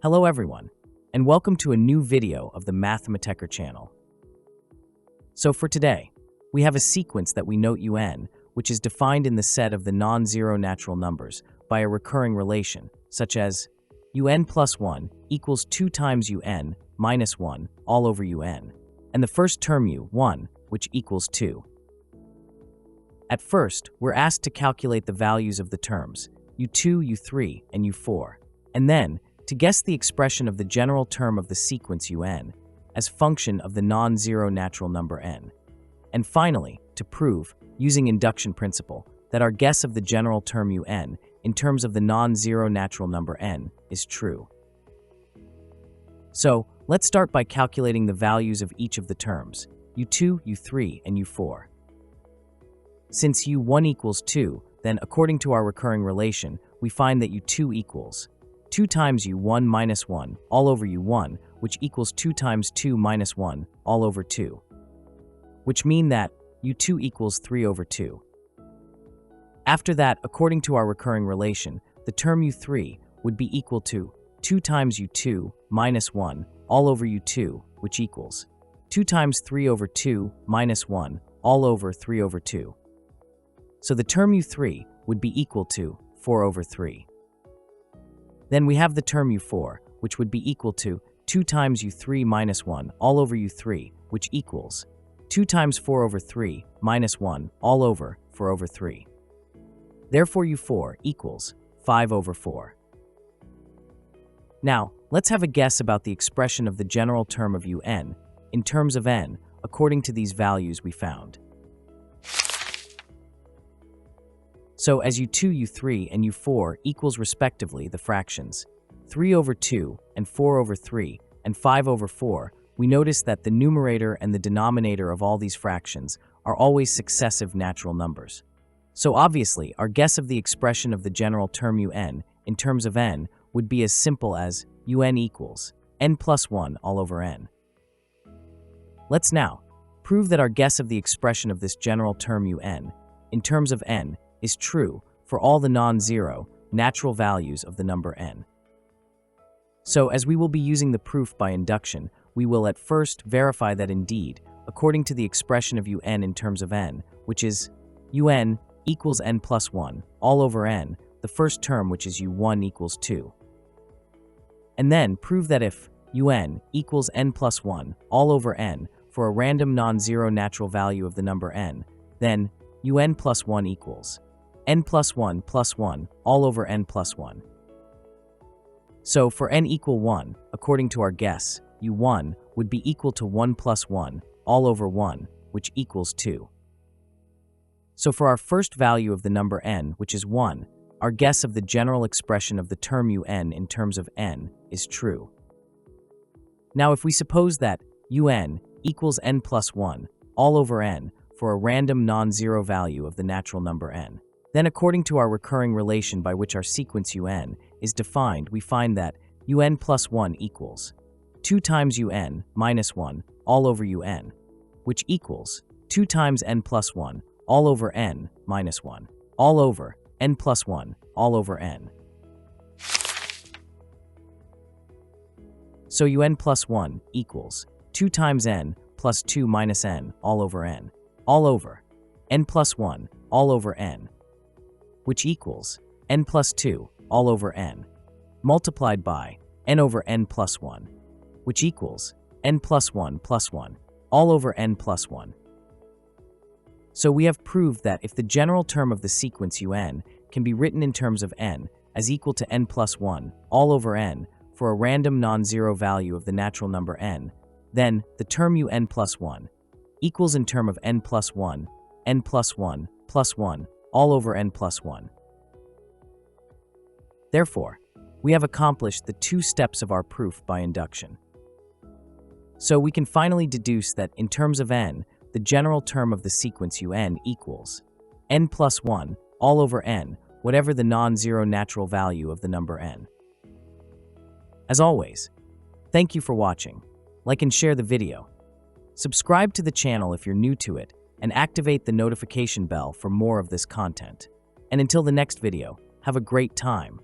Hello everyone, and welcome to a new video of the Mathematecher channel. So for today, we have a sequence that we note un, which is defined in the set of the non-zero natural numbers by a recurring relation, such as un plus 1 equals 2 times un minus 1 all over un, and the first term u1, which equals 2. At first, we're asked to calculate the values of the terms u2, u3, and u4, and then to guess the expression of the general term of the sequence un as function of the non-zero natural number n. And finally, to prove, using induction principle, that our guess of the general term un in terms of the non-zero natural number n is true. So, let's start by calculating the values of each of the terms, u2, u3, and u4. Since u1 equals 2, then according to our recurring relation, we find that u2 equals 2 times u1 minus 1 all over u1, which equals 2 times 2 minus 1 all over 2, which mean that u2 equals 3 over 2. After that, according to our recurring relation, the term u3 would be equal to 2 times u2 minus 1 all over u2, which equals 2 times 3 over 2 minus 1 all over 3 over 2. So the term u3 would be equal to 4 over 3. Then we have the term u4, which would be equal to 2 times u3 minus 1 all over u3, which equals 2 times 4 over 3 minus 1 all over 4 over 3. Therefore u4 equals 5 over 4. Now, let's have a guess about the expression of the general term of un in terms of n according to these values we found. So as u2, u3, and u4 equals respectively the fractions 3 over 2 and 4 over 3 and 5 over 4, we notice that the numerator and the denominator of all these fractions are always successive natural numbers. So obviously, our guess of the expression of the general term un in terms of n would be as simple as un equals n plus 1 all over n. Let's now prove that our guess of the expression of this general term un in terms of n is true for all the non-zero natural values of the number n. So as we will be using the proof by induction, we will at first verify that indeed, according to the expression of un in terms of n, which is un equals n plus 1 all over n, the first term which is u1 equals 2. And then prove that if un equals n plus 1 all over n for a random non-zero natural value of the number n, then un plus 1 equals n plus 1 all over n plus 1. So for n equal 1, according to our guess, u1 would be equal to 1 plus 1 all over 1, which equals 2. So for our first value of the number n, which is 1, our guess of the general expression of the term un in terms of n is true. Now if we suppose that un equals n plus 1 all over n for a random non-zero value of the natural number n, then according to our recurring relation by which our sequence un is defined, we find that un plus 1 equals 2 times un minus 1 all over un, which equals 2 times n plus 1 all over n minus 1 all over n plus 1 all over n. So un plus 1 equals 2 times n plus 2 minus n all over n n plus 1 all over n, which equals n plus 2 all over n, multiplied by n over n plus 1, which equals n plus 1 all over n plus 1. So we have proved that if the general term of the sequence un can be written in terms of n as equal to n plus 1 all over n for a random non-zero value of the natural number n, then the term un plus 1 equals in term of n plus 1 plus 1 all over n plus 1. Therefore, we have accomplished the two steps of our proof by induction. So we can finally deduce that in terms of n, the general term of the sequence un equals n plus 1 all over n, whatever the non-zero natural value of the number n. As always, thank you for watching. Like and share the video. Subscribe to the channel if you're new to it, and activate the notification bell for more of this content. And until the next video, have a great time.